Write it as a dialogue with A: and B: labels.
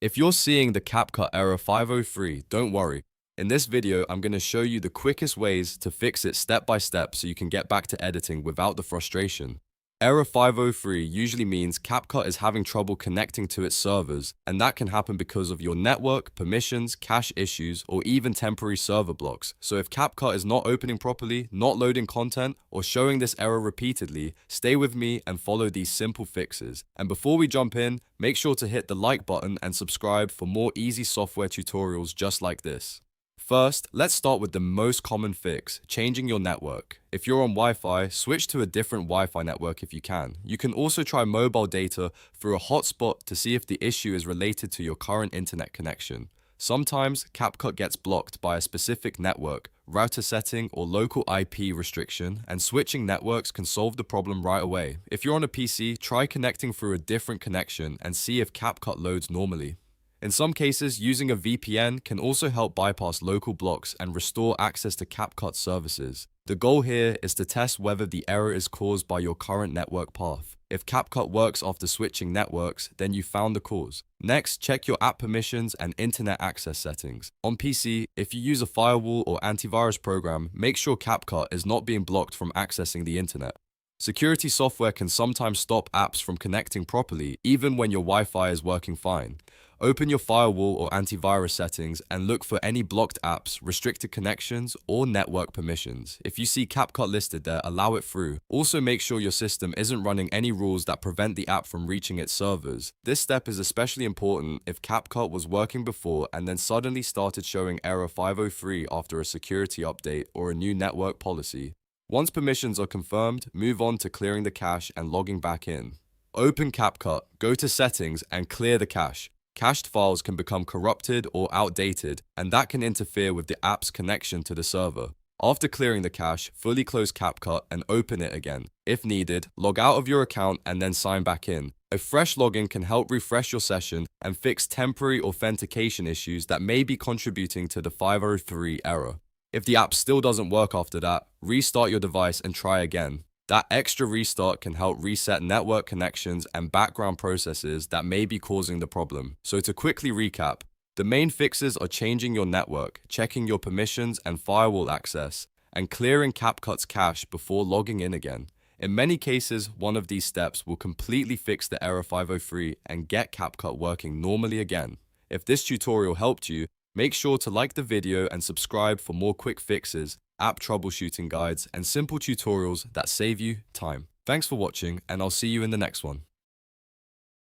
A: If you're seeing the CapCut error 503, don't worry. In this video, I'm going to show you the quickest ways to fix it step by step so you can get back to editing without the frustration. Error 503 usually means CapCut is having trouble connecting to its servers, and that can happen because of your network, permissions, cache issues, or even temporary server blocks. So if CapCut is not opening properly, not loading content, or showing this error repeatedly, stay with me and follow these simple fixes. And before we jump in, make sure to hit the like button and subscribe for more easy software tutorials just like this. First, let's start with the most common fix, changing your network. If you're on Wi-Fi, switch to a different Wi-Fi network if you can. You can also try mobile data through a hotspot to see if the issue is related to your current internet connection. Sometimes, CapCut gets blocked by a specific network, router setting, or local IP restriction, and switching networks can solve the problem right away. If you're on a PC, try connecting through a different connection and see if CapCut loads normally. In some cases, using a VPN can also help bypass local blocks and restore access to CapCut services. The goal here is to test whether the error is caused by your current network path. If CapCut works after switching networks, then you found the cause. Next, check your app permissions and internet access settings. On PC, if you use a firewall or antivirus program, make sure CapCut is not being blocked from accessing the internet. Security software can sometimes stop apps from connecting properly, even when your Wi-Fi is working fine. Open your firewall or antivirus settings and look for any blocked apps, restricted connections, or network permissions. If you see CapCut listed there, allow it through. Also make sure your system isn't running any rules that prevent the app from reaching its servers. This step is especially important if CapCut was working before and then suddenly started showing error 503 after a security update or a new network policy. Once permissions are confirmed, move on to clearing the cache and logging back in. Open CapCut, go to Settings, and clear the cache. Cached files can become corrupted or outdated, and that can interfere with the app's connection to the server. After clearing the cache, fully close CapCut and open it again. If needed, log out of your account and then sign back in. A fresh login can help refresh your session and fix temporary authentication issues that may be contributing to the 503 error. If the app still doesn't work after that, restart your device and try again. That extra restart can help reset network connections and background processes that may be causing the problem. So to quickly recap, the main fixes are changing your network, checking your permissions and firewall access, and clearing CapCut's cache before logging in again. In many cases, one of these steps will completely fix the error 503 and get CapCut working normally again. If this tutorial helped you, make sure to like the video and subscribe for more quick fixes, app troubleshooting guides, and simple tutorials that save you time. Thanks for watching, and I'll see you in the next one.